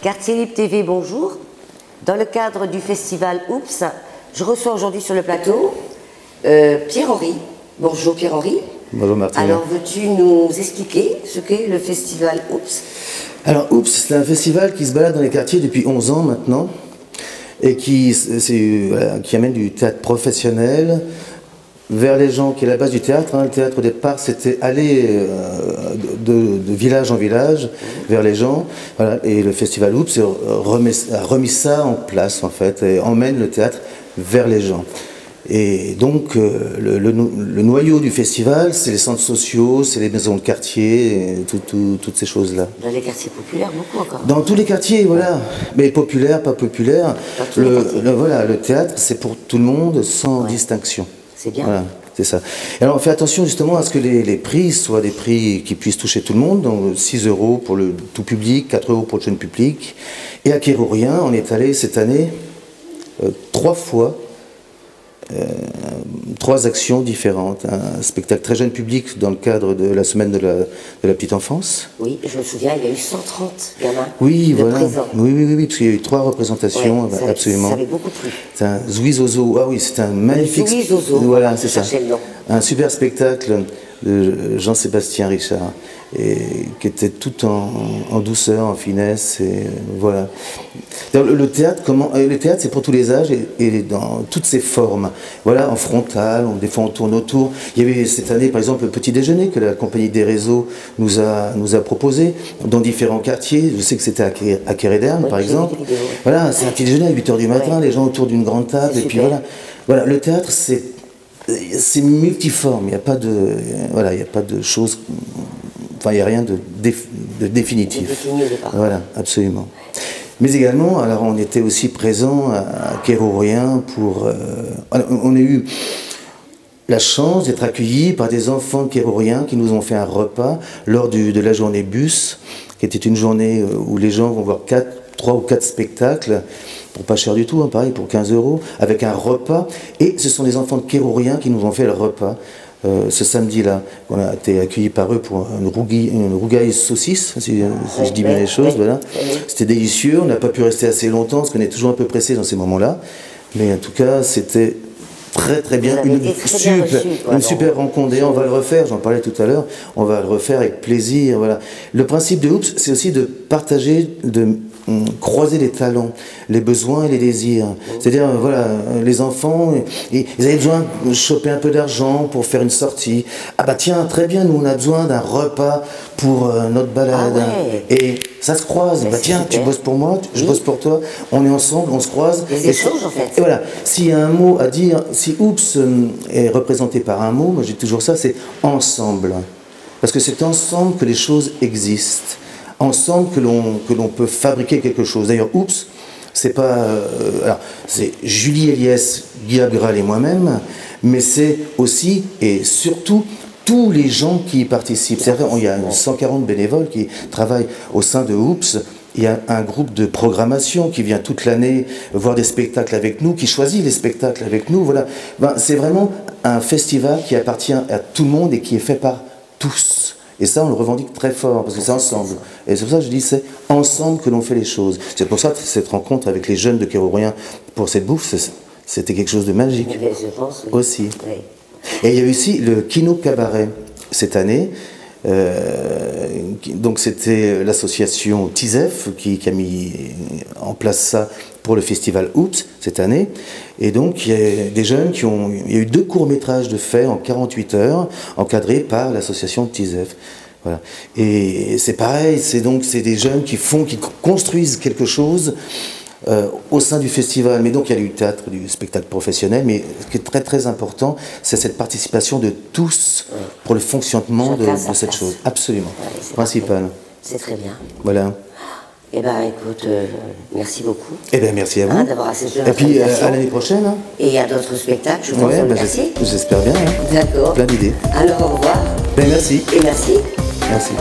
Quartier Libre TV, bonjour. Dans le cadre du festival Oups, je reçois aujourd'hui sur le plateau Pierre-Henri. Bonjour Pierre-Henri. Bonjour Martine. Alors veux-tu nous expliquer ce qu'est le festival Oups? Alors Oups, c'est un festival qui se balade dans les quartiers depuis 11 ans maintenant et qui amène du théâtre professionnel vers les gens, qui est la base du théâtre. Le théâtre au départ c'était aller de village en village vers les gens. Voilà. Et le festival Oups a remis ça en place en fait et emmène le théâtre vers les gens. Et donc le noyau du festival, c'est les centres sociaux, c'est les maisons de quartier, et toutes ces choses-là. Dans les quartiers populaires, beaucoup encore. Dans tous les quartiers, voilà. Mais populaire, pas populaire. Voilà, le théâtre, c'est pour tout le monde, sans distinction. C'est bien. Voilà, c'est ça. Et alors on fait attention justement à ce que les prix soient des prix qui puissent toucher tout le monde. Donc 6 € pour le tout public, 4 € pour le jeune public. Et à Kérourien, on est allé cette année 3 fois. 3 actions différentes. Un spectacle très jeune public dans le cadre de la semaine de la petite enfance. Oui, je me souviens, il y a eu 130 gamins. Oui, de voilà. présents. Oui, parce qu'il y a eu 3 représentations, Ouais, absolument. Ça avait beaucoup plu. C'est un Zouizozo. Ah oui, c'est un magnifique. Zouizozo. Voilà, c'est ça. Le nom. Un super spectacle de Jean-Sébastien Richard, et qui était tout en douceur, en finesse, et voilà. Le théâtre, c'est pour tous les âges et dans toutes ses formes. Voilà, en frontal, des fois on tourne autour. Il y avait cette année, par exemple, le petit déjeuner que la compagnie des réseaux nous a proposé dans différents quartiers. Je sais que c'était à Kéréderne, par exemple. Voilà, c'est un petit déjeuner à 8 h du matin, les gens autour d'une grande table, et puis voilà. Voilà, le théâtre, c'est multiforme, il n'y a pas de choses, enfin il n'y a rien de définitif. Voilà, absolument. Mais également, alors on était aussi présent à Kérourien pour... on a eu la chance d'être accueillis par des enfants kérouriens qui nous ont fait un repas lors de la journée bus, qui était une journée où les gens vont voir 3 ou 4 spectacles, pour pas cher du tout, hein, pareil, pour 15 €, avec un repas. Et ce sont les enfants de Kérourien qui nous ont fait le repas ce samedi-là. On a été accueillis par eux pour une rougaille saucisse, si je dis bien les choses. Voilà. C'était délicieux, on n'a pas pu rester assez longtemps, parce qu'on est toujours un peu pressé dans ces moments-là. Mais en tout cas, c'était très bien. Une super rencontre. D'ailleurs, on va le refaire, j'en parlais tout à l'heure, on va le refaire avec plaisir. Voilà. Le principe de Oups, c'est aussi de partager, de croiser les talents, les besoins et les désirs. C'est-à-dire, voilà, les enfants, ils avaient besoin de choper un peu d'argent pour faire une sortie. Ah bah tiens, très bien, nous on a besoin d'un repas pour notre balade. Ah ouais. Et ça se croise. Bah tiens, tu bosses pour moi, je bosse pour toi, on est ensemble, on se croise. Des échanges en fait. Et voilà, s'il y a un mot à dire, si Oups est représenté par un mot, moi j'ai toujours ça, c'est ensemble. Parce que c'est ensemble que les choses existent. Ensemble que l'on peut fabriquer quelque chose. D'ailleurs, Oups, c'est pas... alors, c'est Julie Eliès, Guy Abgral et moi-même, mais c'est aussi et surtout tous les gens qui y participent. C'est-à-dire, il y a 140 bénévoles qui travaillent au sein de Oups. Il y a un groupe de programmation qui vient toute l'année voir des spectacles avec nous, qui choisit les spectacles avec nous. Voilà. C'est vraiment un festival qui appartient à tout le monde et qui est fait par tous. Et ça, on le revendique très fort, parce que c'est ensemble. Et c'est pour ça que je dis, c'est ensemble que l'on fait les choses. C'est pour ça que cette rencontre avec les jeunes de Kérourien pour cette bouffe, c'était quelque chose de magique. Je pense, oui. Aussi. Oui. Et il y a eu aussi le Kino Cabaret cette année. Donc c'était l'association TISEF qui a mis en place ça pour le festival Oups cette année. Et donc il y a des jeunes il y a eu 2 courts-métrages de fait en 48 heures encadrés par l'association TISEF. Voilà. Et c'est pareil, c'est des jeunes qui construisent quelque chose au sein du festival. Mais donc il y a du théâtre, du spectacle professionnel, mais ce qui est très important, c'est cette participation de tous pour le fonctionnement de cette chose. Absolument. Ouais, principal. C'est très bien. Voilà. Eh bien, écoute, merci beaucoup. Eh bien, merci à vous. D'avoir accepté et puis, à l'année prochaine. Hein. Et à d'autres spectacles, je vous remercie. J'espère bien. Hein. D'accord. Plein d'idées. Alors, au revoir. Ben, merci. Et merci. Merci.